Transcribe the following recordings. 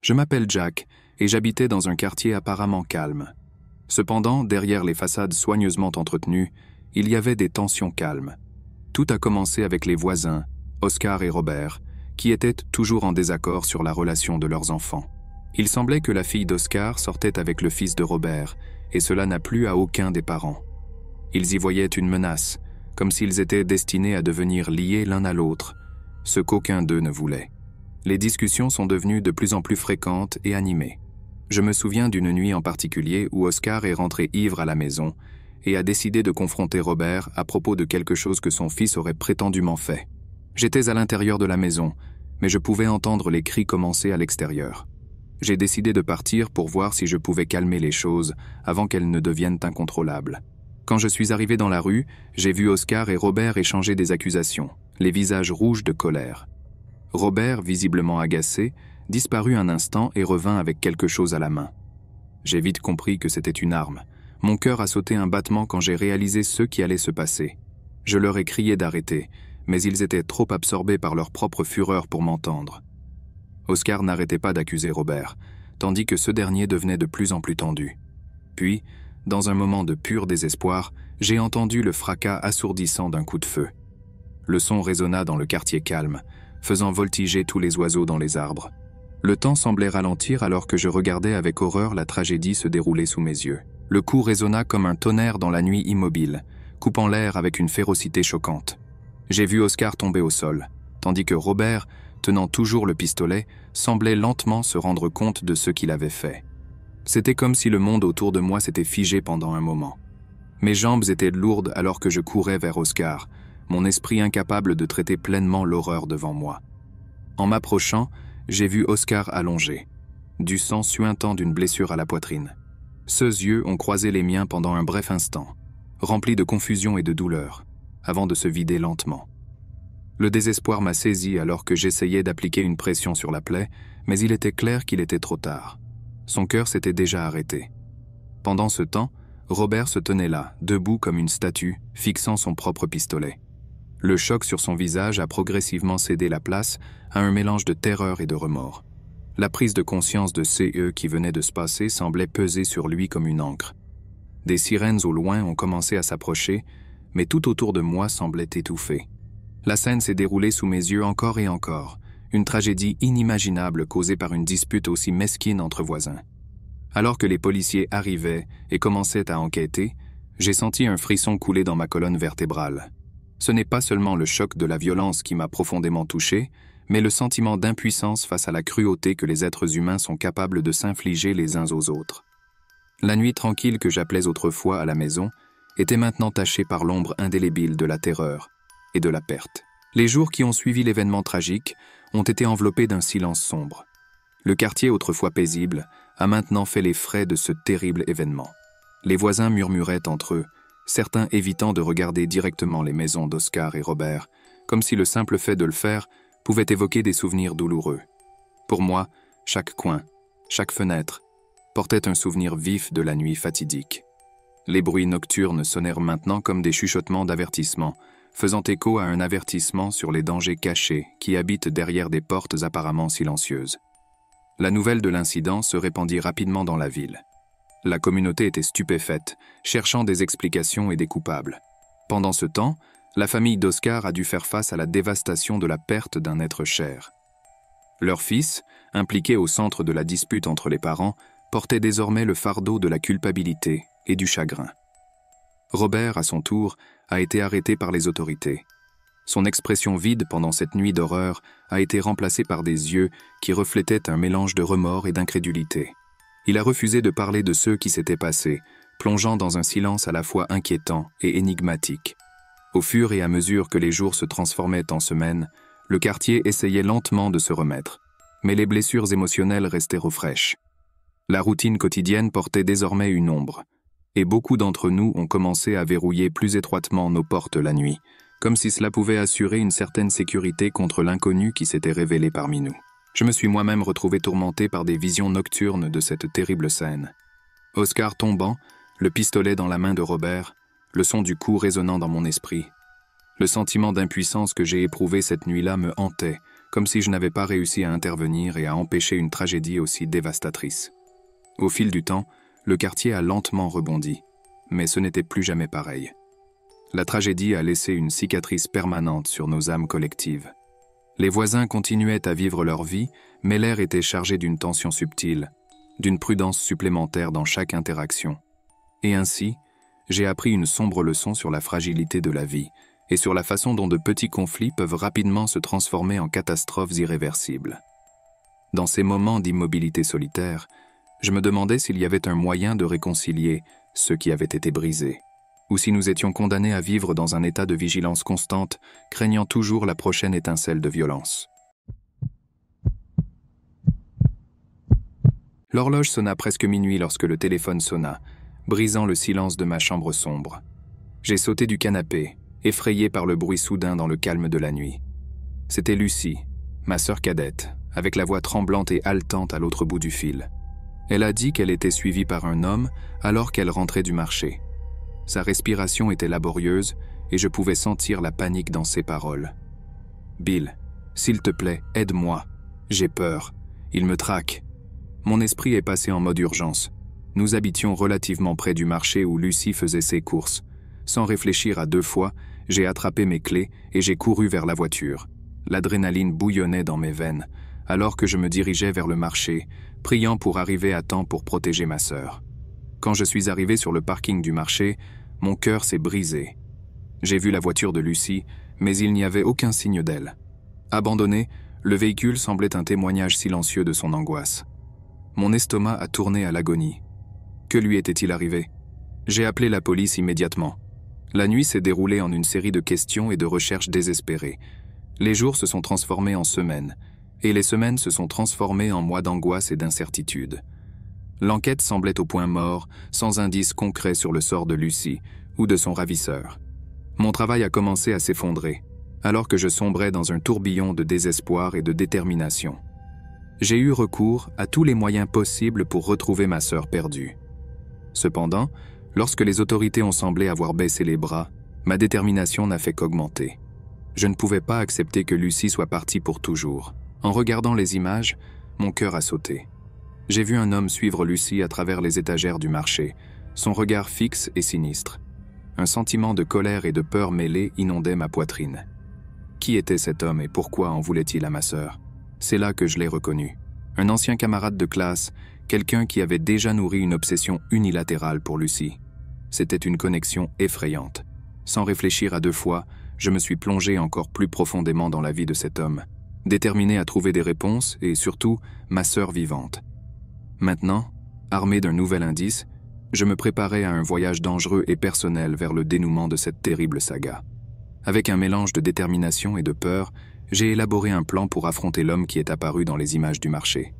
Je m'appelle Jack et j'habitais dans un quartier apparemment calme. Cependant, derrière les façades soigneusement entretenues, il y avait des tensions calmes. Tout a commencé avec les voisins, Oscar et Robert, qui étaient toujours en désaccord sur la relation de leurs enfants. Il semblait que la fille d'Oscar sortait avec le fils de Robert, et cela n'a plu à aucun des parents. Ils y voyaient une menace, comme s'ils étaient destinés à devenir liés l'un à l'autre, ce qu'aucun d'eux ne voulait. Les discussions sont devenues de plus en plus fréquentes et animées. Je me souviens d'une nuit en particulier où Oscar est rentré ivre à la maison et a décidé de confronter Robert à propos de quelque chose que son fils aurait prétendument fait. J'étais à l'intérieur de la maison, mais je pouvais entendre les cris commencer à l'extérieur. J'ai décidé de partir pour voir si je pouvais calmer les choses avant qu'elles ne deviennent incontrôlables. Quand je suis arrivé dans la rue, j'ai vu Oscar et Robert échanger des accusations, les visages rouges de colère. Robert, visiblement agacé, disparut un instant et revint avec quelque chose à la main. J'ai vite compris que c'était une arme. Mon cœur a sauté un battement quand j'ai réalisé ce qui allait se passer. Je leur ai crié d'arrêter, mais ils étaient trop absorbés par leur propre fureur pour m'entendre. Oscar n'arrêtait pas d'accuser Robert, tandis que ce dernier devenait de plus en plus tendu. Puis, dans un moment de pur désespoir, j'ai entendu le fracas assourdissant d'un coup de feu. Le son résonna dans le quartier calme, faisant voltiger tous les oiseaux dans les arbres. Le temps semblait ralentir alors que je regardais avec horreur la tragédie se dérouler sous mes yeux. Le coup résonna comme un tonnerre dans la nuit immobile, coupant l'air avec une férocité choquante. J'ai vu Oscar tomber au sol, tandis que Robert, tenant toujours le pistolet, semblait lentement se rendre compte de ce qu'il avait fait. C'était comme si le monde autour de moi s'était figé pendant un moment. Mes jambes étaient lourdes alors que je courais vers Oscar, mon esprit incapable de traiter pleinement l'horreur devant moi. En m'approchant, j'ai vu Oscar allongé, du sang suintant d'une blessure à la poitrine. Ses yeux ont croisé les miens pendant un bref instant, remplis de confusion et de douleur, avant de se vider lentement. Le désespoir m'a saisi alors que j'essayais d'appliquer une pression sur la plaie, mais il était clair qu'il était trop tard. Son cœur s'était déjà arrêté. Pendant ce temps, Robert se tenait là, debout comme une statue, fixant son propre pistolet. Le choc sur son visage a progressivement cédé la place à un mélange de terreur et de remords. La prise de conscience de ce qui venait de se passer semblait peser sur lui comme une encre. Des sirènes au loin ont commencé à s'approcher, mais tout autour de moi semblait étouffé. La scène s'est déroulée sous mes yeux encore et encore, une tragédie inimaginable causée par une dispute aussi mesquine entre voisins. Alors que les policiers arrivaient et commençaient à enquêter, j'ai senti un frisson couler dans ma colonne vertébrale. Ce n'est pas seulement le choc de la violence qui m'a profondément touché, mais le sentiment d'impuissance face à la cruauté que les êtres humains sont capables de s'infliger les uns aux autres. La nuit tranquille que j'appelais autrefois à la maison était maintenant tachée par l'ombre indélébile de la terreur et de la perte. Les jours qui ont suivi l'événement tragique ont été enveloppés d'un silence sombre. Le quartier autrefois paisible a maintenant fait les frais de ce terrible événement. Les voisins murmuraient entre eux, certains évitant de regarder directement les maisons d'Oscar et Robert, comme si le simple fait de le faire pouvait évoquer des souvenirs douloureux. Pour moi, chaque coin, chaque fenêtre, portait un souvenir vif de la nuit fatidique. Les bruits nocturnes sonnèrent maintenant comme des chuchotements d'avertissement, faisant écho à un avertissement sur les dangers cachés qui habitent derrière des portes apparemment silencieuses. La nouvelle de l'incident se répandit rapidement dans la ville. La communauté était stupéfaite, cherchant des explications et des coupables. Pendant ce temps, la famille d'Oscar a dû faire face à la dévastation de la perte d'un être cher. Leur fils, impliqué au centre de la dispute entre les parents, portait désormais le fardeau de la culpabilité et du chagrin. Robert, à son tour, a été arrêté par les autorités. Son expression vide pendant cette nuit d'horreur a été remplacée par des yeux qui reflétaient un mélange de remords et d'incrédulité. Il a refusé de parler de ce qui s'était passé, plongeant dans un silence à la fois inquiétant et énigmatique. Au fur et à mesure que les jours se transformaient en semaines, le quartier essayait lentement de se remettre, mais les blessures émotionnelles restaient fraîches. La routine quotidienne portait désormais une ombre, et beaucoup d'entre nous ont commencé à verrouiller plus étroitement nos portes la nuit, comme si cela pouvait assurer une certaine sécurité contre l'inconnu qui s'était révélé parmi nous. Je me suis moi-même retrouvé tourmenté par des visions nocturnes de cette terrible scène. Oscar tombant, le pistolet dans la main de Robert, le son du coup résonnant dans mon esprit. Le sentiment d'impuissance que j'ai éprouvé cette nuit-là me hantait, comme si je n'avais pas réussi à intervenir et à empêcher une tragédie aussi dévastatrice. Au fil du temps, le quartier a lentement rebondi, mais ce n'était plus jamais pareil. La tragédie a laissé une cicatrice permanente sur nos âmes collectives. Les voisins continuaient à vivre leur vie, mais l'air était chargé d'une tension subtile, d'une prudence supplémentaire dans chaque interaction. Et ainsi, j'ai appris une sombre leçon sur la fragilité de la vie et sur la façon dont de petits conflits peuvent rapidement se transformer en catastrophes irréversibles. Dans ces moments d'immobilité solitaire, je me demandais s'il y avait un moyen de réconcilier ceux qui avaient été brisés, ou si nous étions condamnés à vivre dans un état de vigilance constante, craignant toujours la prochaine étincelle de violence. L'horloge sonna presque minuit lorsque le téléphone sonna, brisant le silence de ma chambre sombre. J'ai sauté du canapé, effrayé par le bruit soudain dans le calme de la nuit. C'était Lucie, ma sœur cadette, avec la voix tremblante et haletante à l'autre bout du fil. Elle a dit qu'elle était suivie par un homme alors qu'elle rentrait du marché. Sa respiration était laborieuse et je pouvais sentir la panique dans ses paroles. « Bill, s'il te plaît, aide-moi. J'ai peur. Il me traque. » Mon esprit est passé en mode urgence. Nous habitions relativement près du marché où Lucie faisait ses courses. Sans réfléchir à 2 fois, j'ai attrapé mes clés et j'ai couru vers la voiture. L'adrénaline bouillonnait dans mes veines, alors que je me dirigeais vers le marché, priant pour arriver à temps pour protéger ma sœur. Quand je suis arrivé sur le parking du marché, mon cœur s'est brisé. J'ai vu la voiture de Lucie, mais il n'y avait aucun signe d'elle. Abandonné, le véhicule semblait un témoignage silencieux de son angoisse. Mon estomac a tourné à l'agonie. Que lui était-il arrivé? J'ai appelé la police immédiatement. La nuit s'est déroulée en une série de questions et de recherches désespérées. Les jours se sont transformés en semaines, et les semaines se sont transformées en mois d'angoisse et d'incertitude. L'enquête semblait au point mort, sans indice concret sur le sort de Lucie ou de son ravisseur. Mon travail a commencé à s'effondrer, alors que je sombrais dans un tourbillon de désespoir et de détermination. J'ai eu recours à tous les moyens possibles pour retrouver ma sœur perdue. Cependant, lorsque les autorités ont semblé avoir baissé les bras, ma détermination n'a fait qu'augmenter. Je ne pouvais pas accepter que Lucie soit partie pour toujours. En regardant les images, mon cœur a sauté. J'ai vu un homme suivre Lucie à travers les étagères du marché, son regard fixe et sinistre. Un sentiment de colère et de peur mêlés inondait ma poitrine. Qui était cet homme et pourquoi en voulait-il à ma sœur? C'est là que je l'ai reconnu. Un ancien camarade de classe, quelqu'un qui avait déjà nourri une obsession unilatérale pour Lucie. C'était une connexion effrayante. Sans réfléchir à 2 fois, je me suis plongé encore plus profondément dans la vie de cet homme, déterminé à trouver des réponses et surtout ma sœur vivante. Maintenant, armé d'un nouvel indice, je me préparais à un voyage dangereux et personnel vers le dénouement de cette terrible saga. Avec un mélange de détermination et de peur, j'ai élaboré un plan pour affronter l'homme qui est apparu dans les images du marché.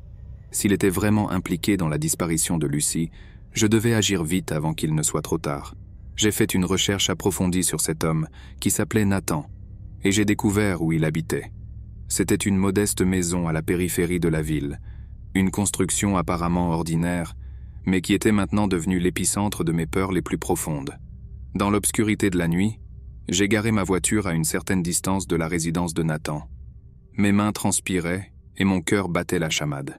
S'il était vraiment impliqué dans la disparition de Lucie, je devais agir vite avant qu'il ne soit trop tard. J'ai fait une recherche approfondie sur cet homme, qui s'appelait Nathan, et j'ai découvert où il habitait. C'était une modeste maison à la périphérie de la ville, une construction apparemment ordinaire, mais qui était maintenant devenue l'épicentre de mes peurs les plus profondes. Dans l'obscurité de la nuit, j'ai garé ma voiture à une certaine distance de la résidence de Nathan. Mes mains transpiraient et mon cœur battait la chamade.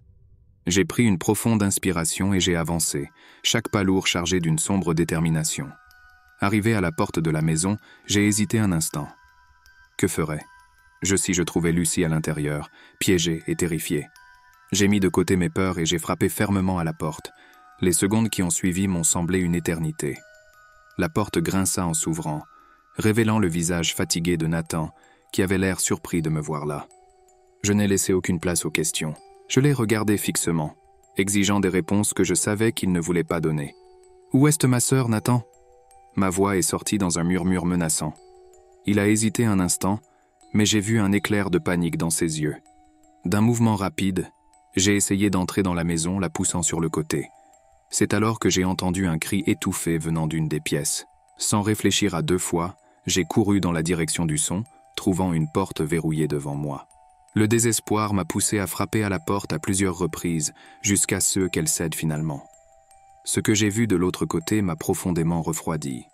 J'ai pris une profonde inspiration et j'ai avancé, chaque pas lourd chargé d'une sombre détermination. Arrivé à la porte de la maison, j'ai hésité un instant. Que ferais-je si je trouvais Lucie à l'intérieur, piégée et terrifiée? J'ai mis de côté mes peurs et j'ai frappé fermement à la porte. Les secondes qui ont suivi m'ont semblé une éternité. La porte grinça en s'ouvrant, révélant le visage fatigué de Nathan, qui avait l'air surpris de me voir là. Je n'ai laissé aucune place aux questions. Je l'ai regardé fixement, exigeant des réponses que je savais qu'il ne voulait pas donner. « Où est ma sœur, Nathan ?» Ma voix est sortie dans un murmure menaçant. Il a hésité un instant, mais j'ai vu un éclair de panique dans ses yeux. D'un mouvement rapide, j'ai essayé d'entrer dans la maison, la poussant sur le côté. C'est alors que j'ai entendu un cri étouffé venant d'une des pièces. Sans réfléchir à 2 fois, j'ai couru dans la direction du son, trouvant une porte verrouillée devant moi. Le désespoir m'a poussé à frapper à la porte à plusieurs reprises, jusqu'à ce qu'elle cède finalement. Ce que j'ai vu de l'autre côté m'a profondément refroidi.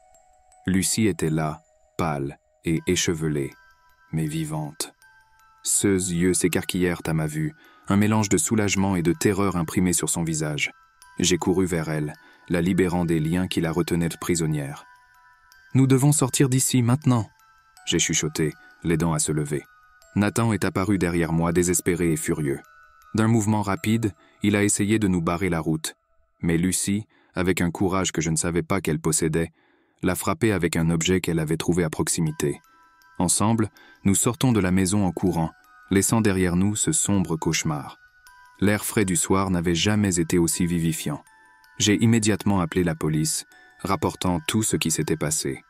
Lucie était là, pâle et échevelée, mais vivante. Ses yeux s'écarquillèrent à ma vue, un mélange de soulagement et de terreur imprimé sur son visage. J'ai couru vers elle, la libérant des liens qui la retenaient prisonnière. « Nous devons sortir d'ici, maintenant !» j'ai chuchoté, l'aidant à se lever. Nathan est apparu derrière moi, désespéré et furieux. D'un mouvement rapide, il a essayé de nous barrer la route. Mais Lucie, avec un courage que je ne savais pas qu'elle possédait, l'a frappé avec un objet qu'elle avait trouvé à proximité. Ensemble, nous sortons de la maison en courant, laissant derrière nous ce sombre cauchemar. L'air frais du soir n'avait jamais été aussi vivifiant. J'ai immédiatement appelé la police, rapportant tout ce qui s'était passé.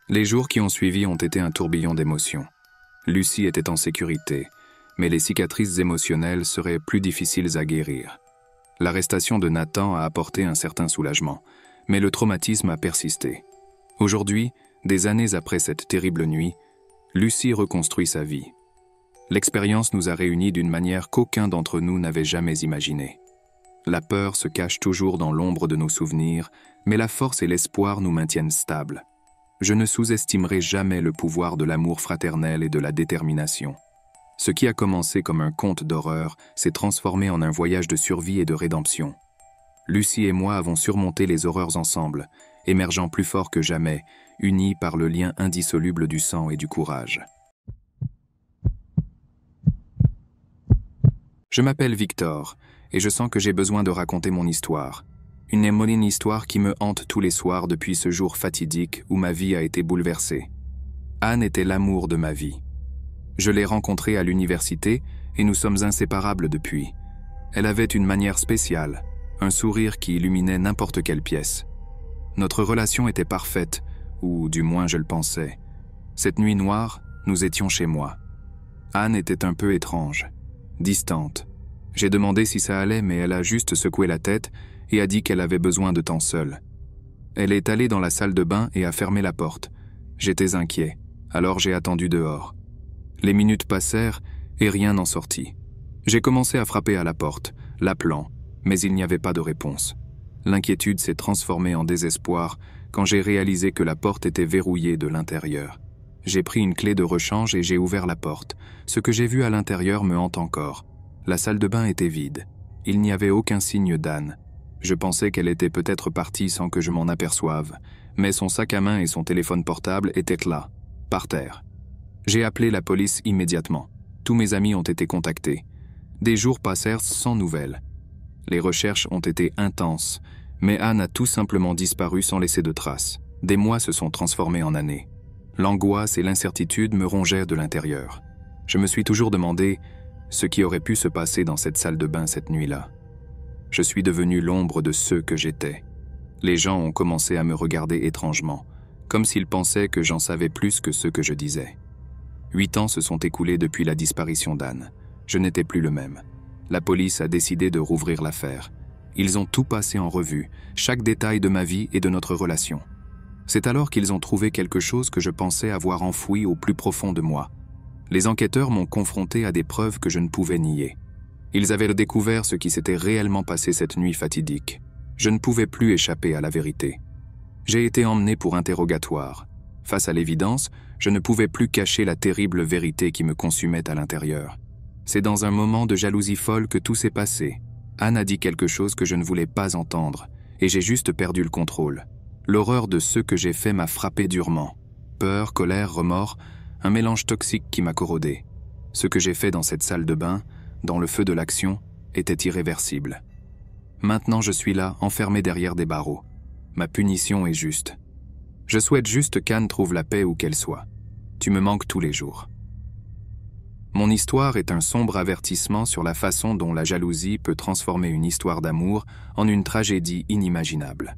Les jours qui ont suivi ont été un tourbillon d'émotions. Lucie était en sécurité, mais les cicatrices émotionnelles seraient plus difficiles à guérir. L'arrestation de Nathan a apporté un certain soulagement, mais le traumatisme a persisté. Aujourd'hui, des années après cette terrible nuit, Lucie reconstruit sa vie. L'expérience nous a réunis d'une manière qu'aucun d'entre nous n'avait jamais imaginée. La peur se cache toujours dans l'ombre de nos souvenirs, mais la force et l'espoir nous maintiennent stables. Je ne sous-estimerai jamais le pouvoir de l'amour fraternel et de la détermination. Ce qui a commencé comme un conte d'horreur s'est transformé en un voyage de survie et de rédemption. Lucie et moi avons surmonté les horreurs ensemble, émergeant plus forts que jamais, unis par le lien indissoluble du sang et du courage. Je m'appelle Victor, et je sens que j'ai besoin de raconter mon histoire. Une histoire qui me hante tous les soirs depuis ce jour fatidique où ma vie a été bouleversée. Anne était l'amour de ma vie. Je l'ai rencontrée à l'université et nous sommes inséparables depuis. Elle avait une manière spéciale, un sourire qui illuminait n'importe quelle pièce. Notre relation était parfaite, ou du moins je le pensais. Cette nuit noire, nous étions chez moi. Anne était un peu étrange, distante. J'ai demandé si ça allait, mais elle a juste secoué la tête et a dit qu'elle avait besoin de temps seule. Elle est allée dans la salle de bain et a fermé la porte. J'étais inquiet, alors j'ai attendu dehors. Les minutes passèrent et rien n'en sortit. J'ai commencé à frapper à la porte, l'appelant, mais il n'y avait pas de réponse. L'inquiétude s'est transformée en désespoir quand j'ai réalisé que la porte était verrouillée de l'intérieur. J'ai pris une clé de rechange et j'ai ouvert la porte. Ce que j'ai vu à l'intérieur me hante encore. La salle de bain était vide. Il n'y avait aucun signe d'Anne. Je pensais qu'elle était peut-être partie sans que je m'en aperçoive, mais son sac à main et son téléphone portable étaient là, par terre. J'ai appelé la police immédiatement. Tous mes amis ont été contactés. Des jours passèrent sans nouvelles. Les recherches ont été intenses, mais Anne a tout simplement disparu sans laisser de traces. Des mois se sont transformés en années. L'angoisse et l'incertitude me rongeaient de l'intérieur. Je me suis toujours demandé ce qui aurait pu se passer dans cette salle de bain cette nuit-là. Je suis devenu l'ombre de ceux que j'étais. Les gens ont commencé à me regarder étrangement, comme s'ils pensaient que j'en savais plus que ce que je disais. 8 ans se sont écoulés depuis la disparition d'Anne. Je n'étais plus le même. La police a décidé de rouvrir l'affaire. Ils ont tout passé en revue, chaque détail de ma vie et de notre relation. C'est alors qu'ils ont trouvé quelque chose que je pensais avoir enfoui au plus profond de moi. Les enquêteurs m'ont confronté à des preuves que je ne pouvais nier. Ils avaient découvert ce qui s'était réellement passé cette nuit fatidique. Je ne pouvais plus échapper à la vérité. J'ai été emmené pour interrogatoire. Face à l'évidence, je ne pouvais plus cacher la terrible vérité qui me consumait à l'intérieur. C'est dans un moment de jalousie folle que tout s'est passé. Anne a dit quelque chose que je ne voulais pas entendre, et j'ai juste perdu le contrôle. L'horreur de ce que j'ai fait m'a frappé durement. Peur, colère, remords, un mélange toxique qui m'a corrodé. Ce que j'ai fait dans cette salle de bain, dans le feu de l'action, était irréversible. Maintenant je suis là, enfermé derrière des barreaux. Ma punition est juste. Je souhaite juste qu'Anne trouve la paix où qu'elle soit. Tu me manques tous les jours. Mon histoire est un sombre avertissement sur la façon dont la jalousie peut transformer une histoire d'amour en une tragédie inimaginable.